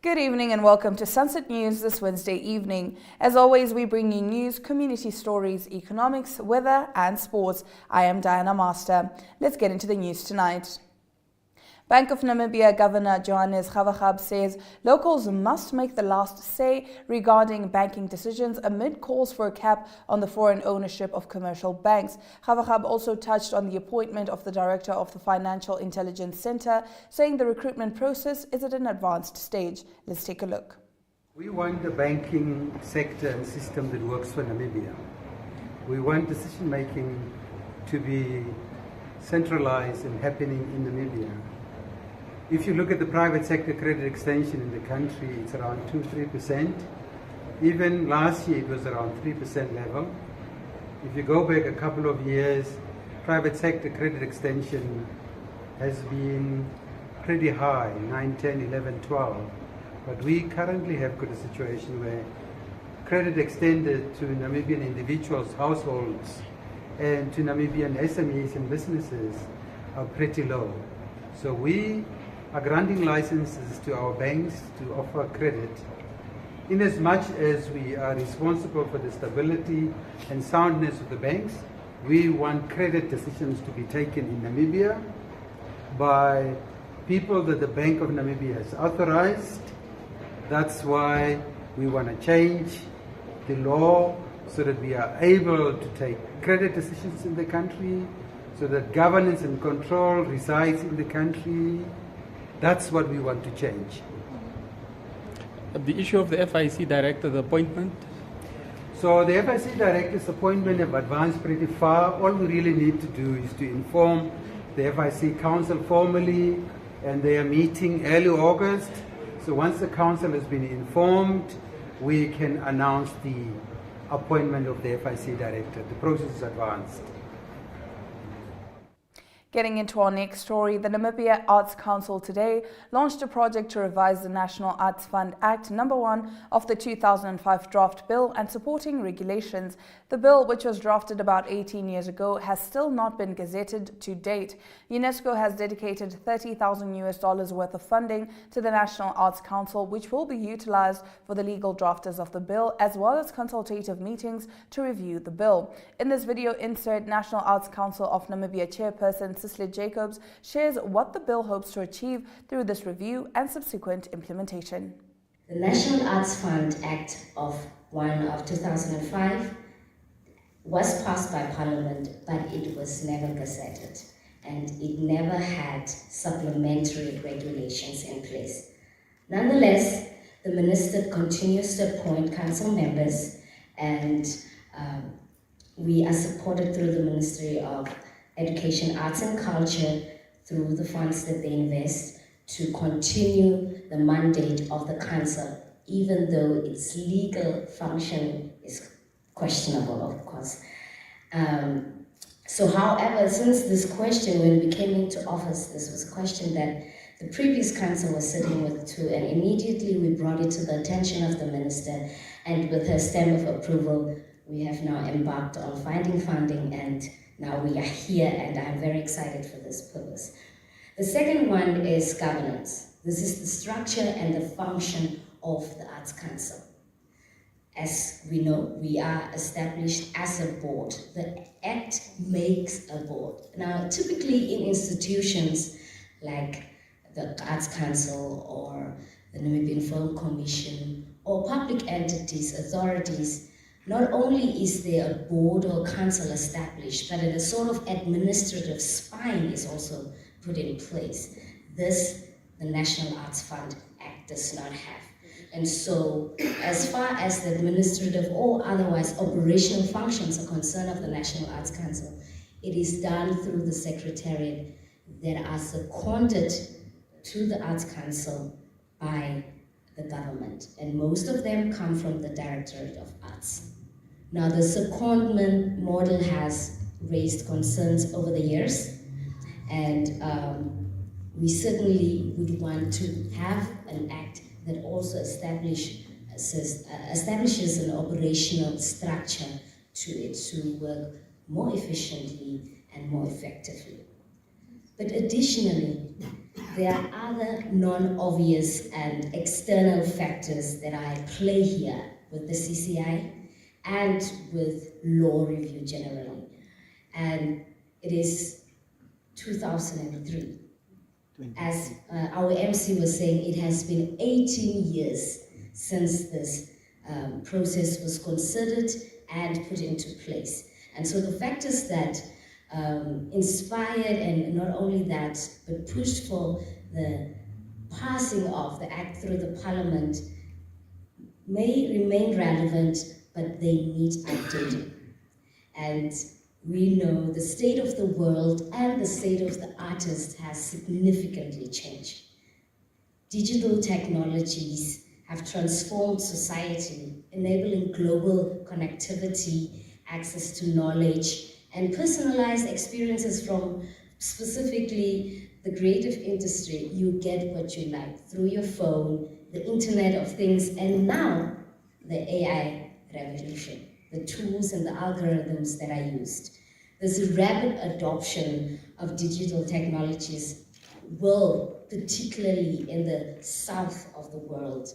Good evening and welcome to Sunset News this Wednesday evening. As always, we bring you news, community stories, economics, weather and sports. I am Diana Master. Let's get into the news tonight. Bank of Namibia Governor Johannes Gavagab says locals must make the last say regarding banking decisions amid calls for a cap on the foreign ownership of commercial banks. Gavagab also touched on the appointment of the director of the Financial Intelligence Center, saying the recruitment process is at an advanced stage. Let's take a look. We want a banking sector and system that works for Namibia. We want decision making to be centralized and happening in Namibia. If you look at the private sector credit extension in the country, it's around 2-3%. Even last year it was around 3% level. If you go back a couple of years, private sector credit extension has been pretty high, 9, 10, 11, 12. But we currently have got a situation where credit extended to Namibian individuals, households, and to Namibian SMEs and businesses are pretty low. So we are granting licenses to our banks to offer credit. In as much as we are responsible for the stability and soundness of the banks, we want credit decisions to be taken in Namibia by people that the Bank of Namibia has authorized. That's why we want to change the law so that we are able to take credit decisions in the country, so that governance and control resides in the country. That's what we want to change. The issue of the FIC director, the appointment? So the FIC director's appointment have advanced pretty far. All we really need to do is to inform the FIC council formally, and they are meeting early August. So once the council has been informed, we can announce the appointment of the FIC director. The process is advanced. Getting into our next story, the Namibia Arts Council today launched a project to revise the National Arts Fund Act No. 1 of the 2005 draft bill and supporting regulations. The bill, which was drafted about 18 years ago, has still not been gazetted to date. UNESCO has dedicated $30,000 worth of funding to the National Arts Council, which will be utilized for the legal drafters of the bill, as well as consultative meetings to review the bill. In this video insert, National Arts Council of Namibia chairperson Cicely Jacobs shares what the bill hopes to achieve through this review and subsequent implementation. The National Arts Fund Act of 1 of 2005 was passed by Parliament, but it was never gazetted and it never had supplementary regulations in place. Nonetheless, the Minister continues to appoint council members, and we are supported through the Ministry of Education, Arts and Culture through the funds that they invest to continue the mandate of the council, even though its legal function is questionable, of course. However, since this question, when we came into office, this was a question that the previous council was sitting with too, and immediately we brought it to the attention of the minister, and with her stamp of approval, we have now embarked on finding funding, and now we are here, and I'm very excited for this purpose. The second one is governance. This is the structure and the function of the Arts Council. As we know, we are established as a board. The Act makes a board. Now, typically in institutions like the Arts Council or the Namibian Film Commission or public entities, authorities, not only is there a board or council established, but a sort of administrative spine is also put in place. This, the National Arts Fund Act does not have. And so, as far as the administrative or otherwise operational functions are concerned of the National Arts Council, it is done through the Secretariat that are seconded to the Arts Council by the government. And most of them come from the Directorate of Arts. Now, the secondment model has raised concerns over the years, and we certainly would want to have an act that also establishes an operational structure to it to work more efficiently and more effectively. But additionally, there are other non-obvious and external factors that are at play here with the CCI and with law review generally. And it is 2003. As our MC was saying, it has been 18 years since this process was considered and put into place. And so the factors that inspired, and not only that, but pushed for the passing of the Act through the Parliament may remain relevant, but they need updating. And we know the state of the world and the state of the artist has significantly changed. Digital technologies have transformed society, enabling global connectivity, access to knowledge, and personalized experiences from specifically the creative industry. You get what you like through your phone, the Internet of Things, and now the AI revolution, the tools and the algorithms that are used. This rapid adoption of digital technologies will, particularly in the south of the world,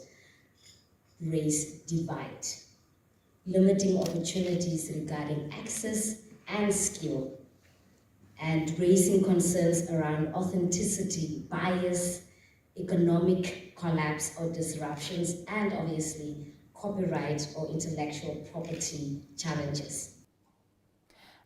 raise divide, limiting opportunities regarding access and skill, and raising concerns around authenticity, bias, economic collapse or disruptions, and obviously copyright or intellectual property challenges.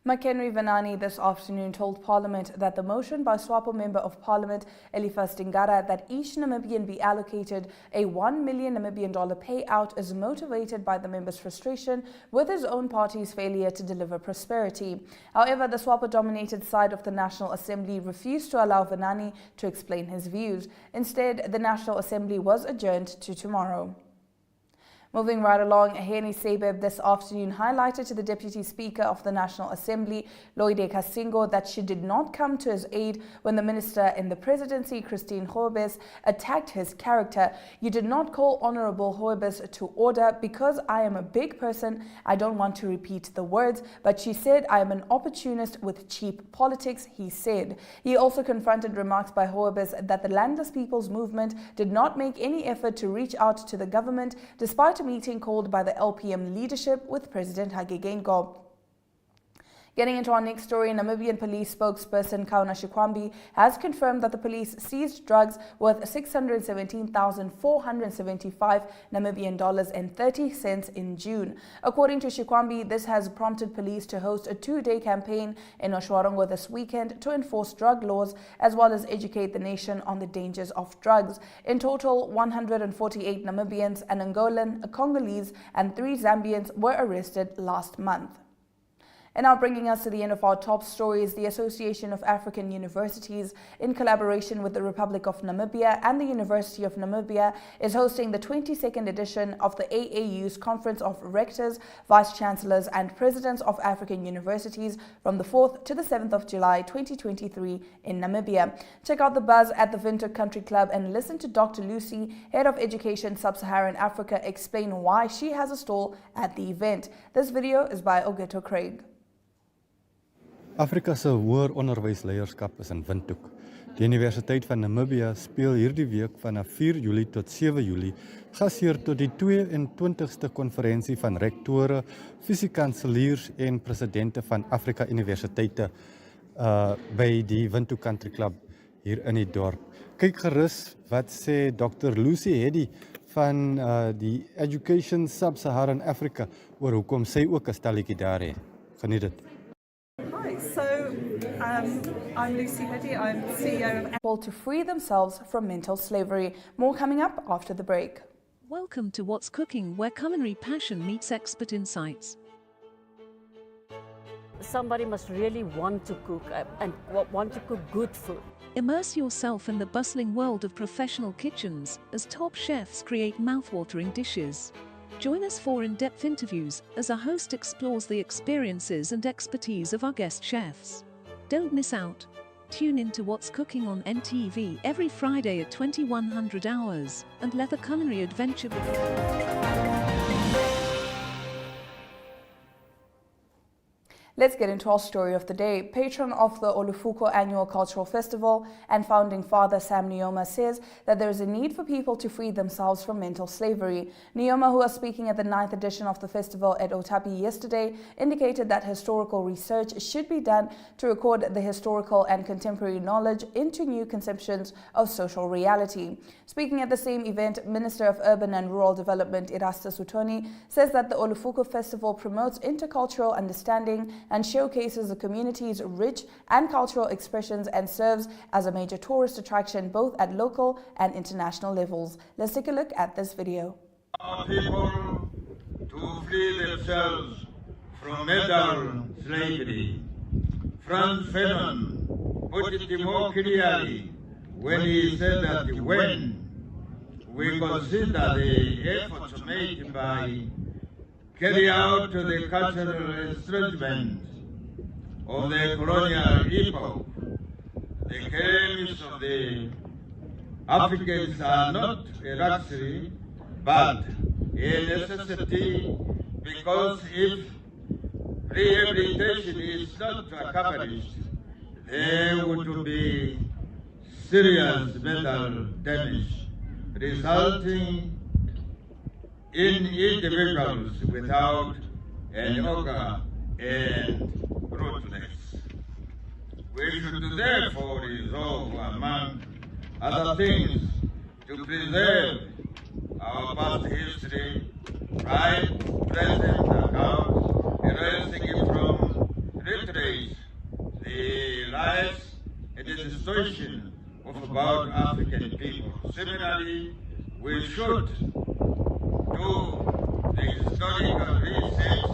McHenry Vanani this afternoon told Parliament that the motion by SWAPO Member of Parliament Eliphas Dingara that each Namibian be allocated a $1 million Namibian payout is motivated by the member's frustration with his own party's failure to deliver prosperity. However, the SWAPO-dominated side of the National Assembly refused to allow Vanani to explain his views. Instead, the National Assembly was adjourned to tomorrow. Moving right along, Heni Sebeb this afternoon highlighted to the Deputy Speaker of the National Assembly, Loide Kasingo, that she did not come to his aid when the Minister in the Presidency, Christine Hoebes, attacked his character. You did not call Honourable Hoebes to order because I am a big person. I don't want to repeat the words, but she said I am an opportunist with cheap politics, he said. He also confronted remarks by Hoebes that the Landless People's Movement did not make any effort to reach out to the government despite a meeting called by the LPM leadership with President Hage Geingob. Getting into our next story, Namibian police spokesperson Kauna Shikwambi has confirmed that the police seized drugs worth 617,475 Namibian dollars and 30 cents in June. According to Shikwambi, this has prompted police to host a 2-day campaign in Oshwarongo this weekend to enforce drug laws as well as educate the nation on the dangers of drugs. In total, 148 Namibians, an Angolan, a Congolese, and 3 Zambians were arrested last month. And now bringing us to the end of our top stories, the Association of African Universities, in collaboration with the Republic of Namibia and the University of Namibia, is hosting the 22nd edition of the AAU's Conference of Rectors, Vice-Chancellors and Presidents of African Universities from the 4th to the 7th of July 2023 in Namibia. Check out the buzz at the Windhoek Country Club and listen to Dr. Lucy, Head of Education Sub-Saharan Africa, explain why she has a stall at the event. This video is by Ogeto Craig. Afrika se hoër onderwysleierskap is in Windhoek. Die Universiteit van Namibia speel hierdie week vanaf 4 Julie tot 7 Julie gasheer tot die 22ste konferensie van rektore, fisiekanseliers en presidente van Afrika Universiteite by die Windhoek Country Club hier in die dorp. Kyk gerus wat sê Dr. Lucy Heddy van die Education Sub-Saharan Africa oor hoekom sy ook 'n stalletjie daar het. Geniet dit. Hi, so I'm Lucy Heddy, I'm CEO of To free themselves from mental slavery. More coming up after the break. Welcome to What's Cooking, where culinary passion meets expert insights. Somebody must really want to cook and want to cook good food. Immerse yourself in the bustling world of professional kitchens as top chefs create mouthwatering dishes. Join us for in-depth interviews as our host explores the experiences and expertise of our guest chefs. Don't miss out. Tune in to What's Cooking on NTV every Friday at 2100 hours and let the culinary adventure begin. Let's get into our story of the day. Patron of the Oneuptwo Annual Cultural Festival and founding father Sam Nyoma says that there is a need for people to free themselves from mental slavery. Nyoma, who was speaking at the 9th edition of the festival at Otapi yesterday, indicated that historical research should be done to record the historical and contemporary knowledge into new conceptions of social reality. Speaking at the same event, Minister of Urban and Rural Development Erastus Utoni says that the Oneuptwo Festival promotes intercultural understanding and showcases the community's rich and cultural expressions and serves as a major tourist attraction both at local and international levels. Let's take a look at this video. Our people to free themselves from mental slavery. Franz Fanon put it more clearly when he said that when we consider the efforts made by carry out the cultural estrangement of the colonial epoch, the claims of the Africans are not a luxury, but a necessity, because if rehabilitation is not accomplished, there would be serious mental damage, resulting in individuals without an yoga and rootless. We should therefore resolve, among other things, to preserve our past history, right, present accounts, erasing from literature the lives and the situation of about African people. Similarly, we should do the historical research,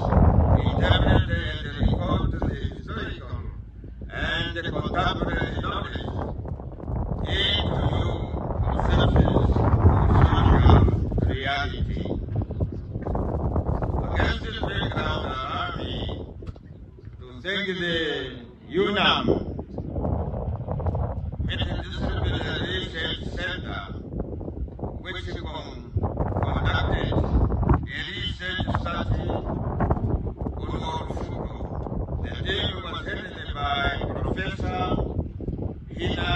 interpret and record the historical and the contemporary knowledge into new conceptions of social reality. Against this background, allow me to thank the UNAM Multidisciplinary Research Center, which conducted a research study on Oneuptwo. The team was headed by Professor Hina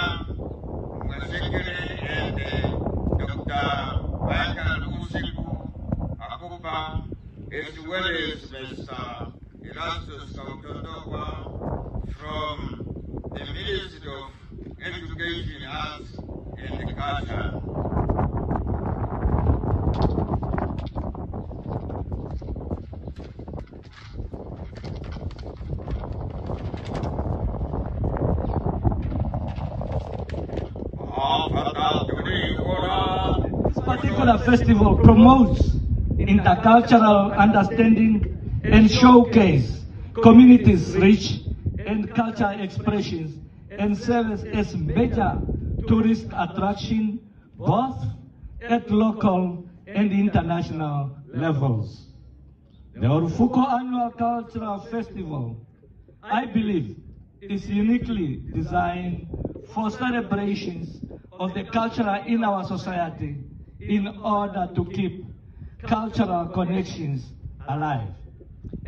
Mwasekere and Dr. Michael Usiku Akupa, as well as Mr. Erastus Kautondokwa from the Ministry of Education, Arts and Culture. This particular festival promotes intercultural understanding and showcase communities' rich and cultural expressions and serves as major tourist attraction both at local and international levels. The Oneuptwo Annual Cultural Festival, I believe, is uniquely designed for celebrations of the culture in our society in order to keep cultural connections alive.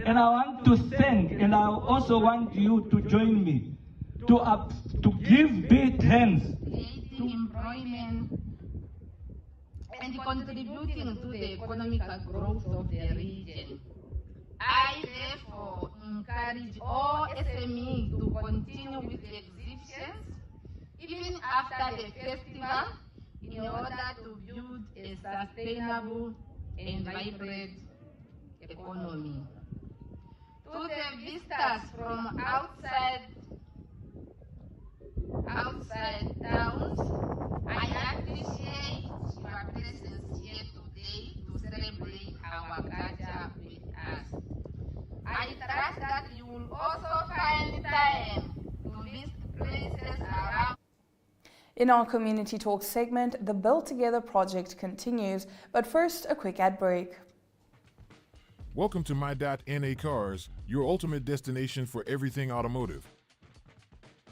And I want to thank, and I also want you to join me to give big hands to employment and contributing to the economic growth of the region. I therefore encourage all SMEs to continue with the exhibitions even after the festival in order to build a sustainable and vibrant economy. To the visitors from outside towns, I appreciate your presence here today to celebrate our culture with us. I trust that you will also find time to visit places around. In our Community Talk segment, the Build Together project continues, but first a quick ad break. Welcome to My.NA Cars, your ultimate destination for everything automotive.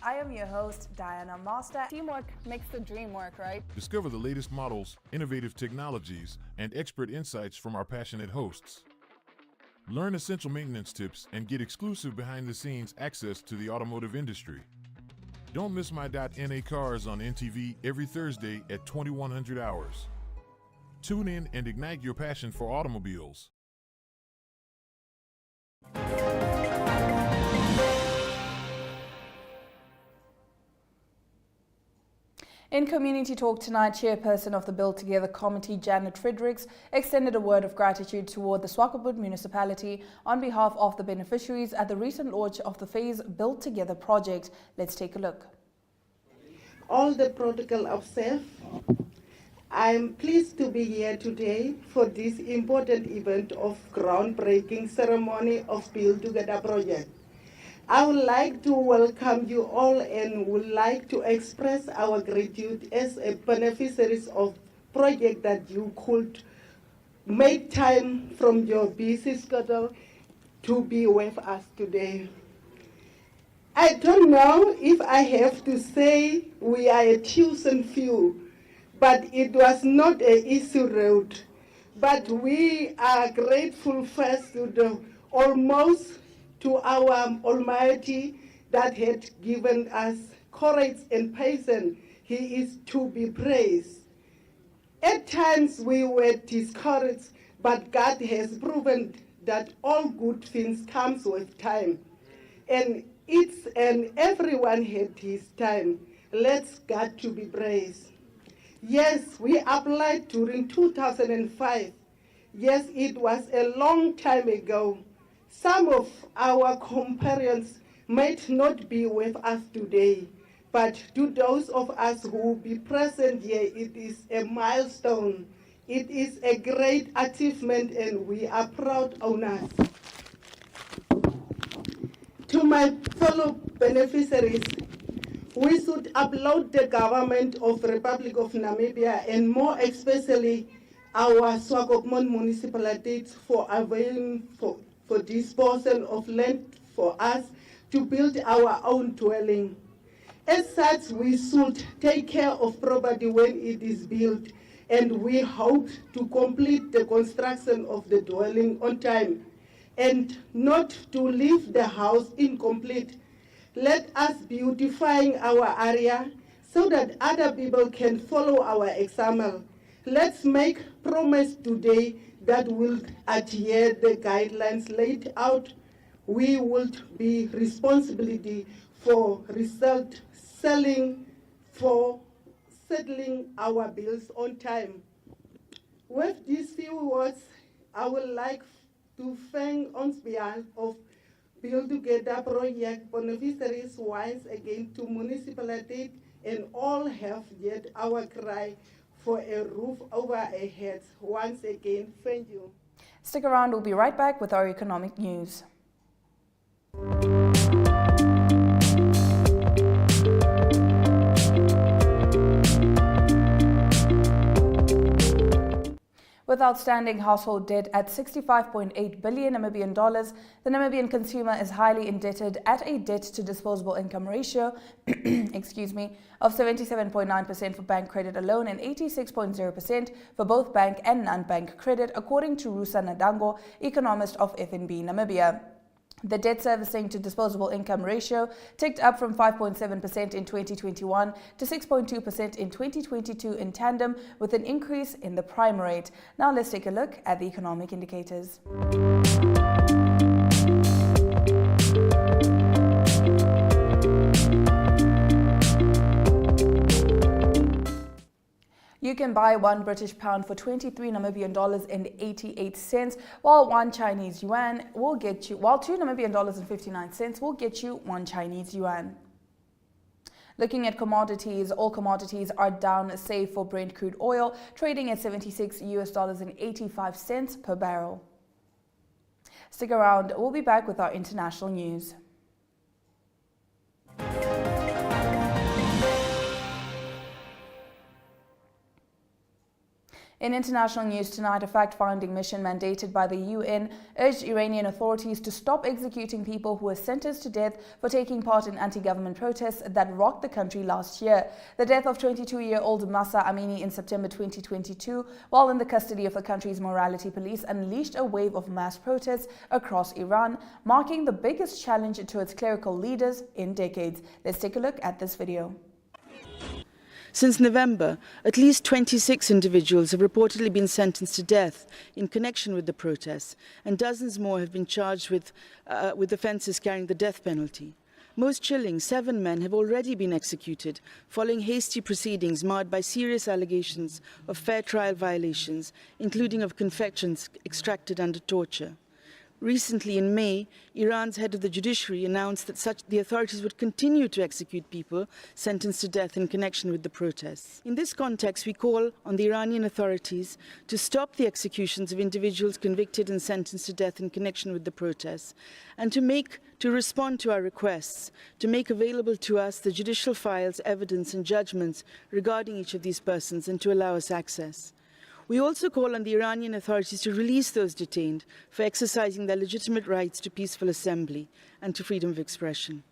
I am your host, Diana Master. Teamwork makes the dream work, right? Discover the latest models, innovative technologies, and expert insights from our passionate hosts. Learn essential maintenance tips and get exclusive behind-the-scenes access to the automotive industry. Don't miss My.NA Cars on NTV every Thursday at 2100 hours. Tune in and ignite your passion for automobiles. In Community Talk tonight, Chairperson of the Build Together Committee, Janet Fredericks, extended a word of gratitude toward the Swakopmund municipality on behalf of the beneficiaries at the recent launch of the Phase Build Together project. Let's take a look. All the protocol of self, I'm pleased to be here today for this important event of groundbreaking ceremony of Build Together project. I would like to welcome you all and would like to express our gratitude as a beneficiaries of project that you could make time from your busy schedule to be with us today. I don't know if I have to say we are a chosen few, but it was not an easy road. But we are grateful first to our Almighty that had given us courage and patience. He is to be praised. At times we were discouraged, but God has proven that all good things comes with time. And everyone had his time. Let's God to be praised. Yes, we applied during 2005. Yes, it was a long time ago. Some of our companions might not be with us today, but to those of us who will be present here, it is a milestone. It is a great achievement and we are proud owners. To my fellow beneficiaries, we should applaud the government of the Republic of Namibia and more especially our Swakopmund municipalities for availing for disposal of land for us to build our own dwelling. As such, we should take care of property when it is built, and we hope to complete the construction of the dwelling on time and not to leave the house incomplete. Let us beautifying our area so that other people can follow our example. Let's make promise today that will adhere the guidelines laid out. We will be responsibility for settling our bills on time. With these few words, I would like to thank on behalf of Build Together project beneficiaries once again to municipality and all have yet our cry for a roof over our heads. Once again, thank you. Stick around, we'll be right back with our economic news. With outstanding household debt at 65.8 billion Namibian dollars, the Namibian consumer is highly indebted at a debt to disposable income ratio of 77.9% for bank credit alone and 86.0% for both bank and non-bank credit, according to Rusa Nadango, economist of FNB Namibia. The debt servicing to disposable income ratio ticked up from 5.7% in 2021 to 6.2% in 2022 in tandem with an increase in the prime rate. Now let's take a look at the economic indicators. You can buy £1 British pound for 23 Namibian dollars and 88 cents, while 1 Chinese yuan will get you, while 2 Namibian dollars and 59 cents will get you 1 Chinese yuan. Looking at commodities, all commodities are down save for Brent crude oil, trading at $76.85 per barrel. Stick around, we'll be back with our international news. In international news tonight, a fact-finding mission mandated by the UN urged Iranian authorities to stop executing people who were sentenced to death for taking part in anti-government protests that rocked the country last year. The death of 22-year-old Mahsa Amini in September 2022, while in the custody of the country's morality police, unleashed a wave of mass protests across Iran, marking the biggest challenge to its clerical leaders in decades. Let's take a look at this video. Since November, at least 26 individuals have reportedly been sentenced to death in connection with the protests, and dozens more have been charged with offences carrying the death penalty. Most chilling, 7 men have already been executed following hasty proceedings marred by serious allegations of fair trial violations, including of confections extracted under torture. Recently, in May, Iran's head of the judiciary announced that the authorities would continue to execute people sentenced to death in connection with the protests. In this context, we call on the Iranian authorities to stop the executions of individuals convicted and sentenced to death in connection with the protests, and to respond to our requests to make available to us the judicial files, evidence and judgments regarding each of these persons, and to allow us access. We also call on the Iranian authorities to release those detained for exercising their legitimate rights to peaceful assembly and to freedom of expression.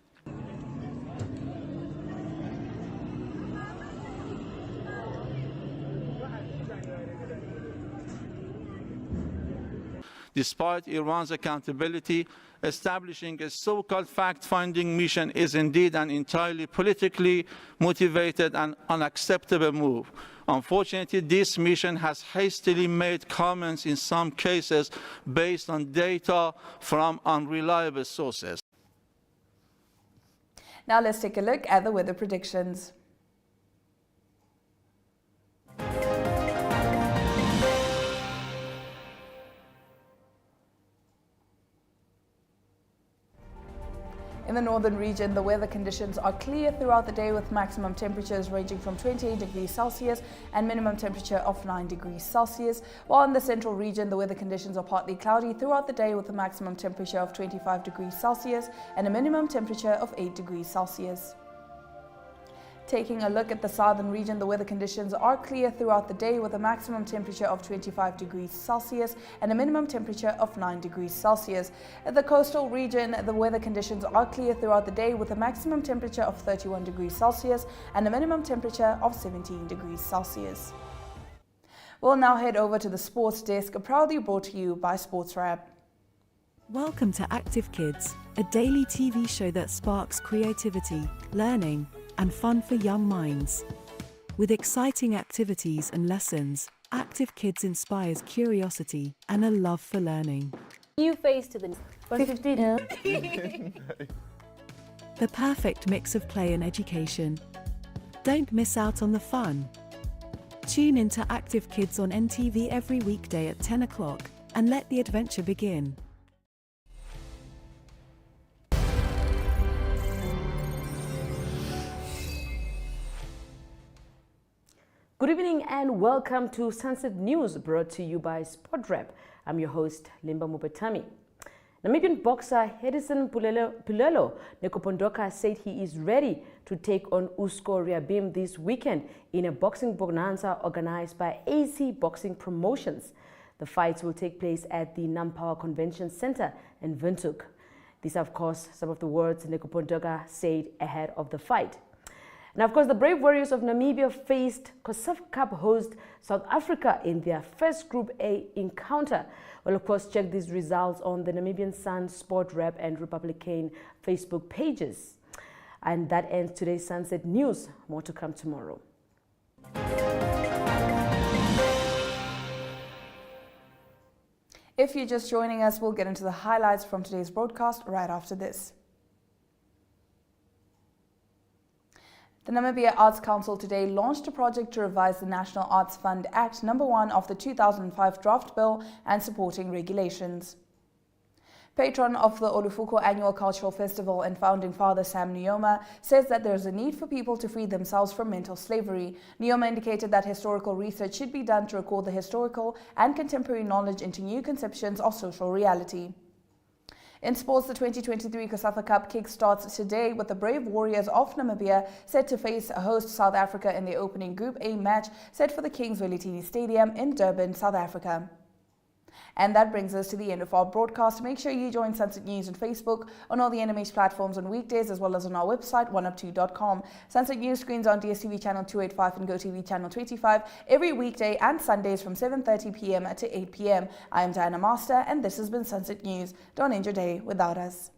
Despite Iran's accountability, establishing a so-called fact-finding mission is indeed an entirely politically motivated and unacceptable move. Unfortunately, this mission has hastily made comments in some cases based on data from unreliable sources. Now let's take a look at the weather predictions. In the northern region, the weather conditions are clear throughout the day with maximum temperatures ranging from 28 degrees Celsius and minimum temperature of 9 degrees Celsius. While in the central region, the weather conditions are partly cloudy throughout the day with a maximum temperature of 25 degrees Celsius and a minimum temperature of 8 degrees Celsius. Taking a look at the southern region, the weather conditions are clear throughout the day with a maximum temperature of 25 degrees Celsius and a minimum temperature of 9 degrees Celsius. At the coastal region, the weather conditions are clear throughout the day with a maximum temperature of 31 degrees Celsius and a minimum temperature of 17 degrees Celsius. We'll now head over to the sports desk, proudly brought to you by Sports Wrap. Welcome to Active Kids, a daily TV show that sparks creativity, learning, and fun for young minds. With exciting activities and lessons, Active Kids inspires curiosity and a love for learning. New face to the 15. The perfect mix of play and education. Don't miss out on the fun. Tune into Active Kids on NTV every weekday at 10 o'clock and let the adventure begin. Good evening and welcome to Sunset News, brought to you by Sport Rep. I'm your host, Limba Mupetami. Namibian boxer Edison Pulelo Nekopondoka said he is ready to take on Usko Riabim this weekend in a boxing bonanza organized by AC Boxing Promotions. The fights will take place at the Nampower Convention Center in Windhoek. These are, of course, some of the words Nekopondoka said ahead of the fight. Now, of course, the Brave Warriors of Namibia faced COSAF Cup host South Africa in their first Group A encounter. Well, of course, check these results on the Namibian Sun, Sport Rep and Republican Facebook pages. And that ends today's Sunset News. More to come tomorrow. If you're just joining us, we'll get into the highlights from today's broadcast right after this. The Namibia Arts Council today launched a project to revise the National Arts Fund Act No. 1 of the 2005 draft bill and supporting regulations. Patron of the Oneuptwo Annual Cultural Festival and founding father Sam Nujoma says that there is a need for people to free themselves from mental slavery. Nujoma indicated that historical research should be done to record the historical and contemporary knowledge into new conceptions of social reality. In sports, the 2023 COSAFA Cup kick-starts today with the Brave Warriors of Namibia set to face host South Africa in the opening Group A match set for the Kings Welithini Stadium in Durban, South Africa. And that brings us to the end of our broadcast. Make sure you join Sunset News on Facebook, on all the NMH platforms on weekdays, as well as on our website, oneuptwo.com. Sunset News screens on DSTV channel 285 and GoTV channel 25 every weekday and Sundays from 7:30 p.m. to 8 p.m. I am Diana Master, and this has been Sunset News. Don't end your day without us.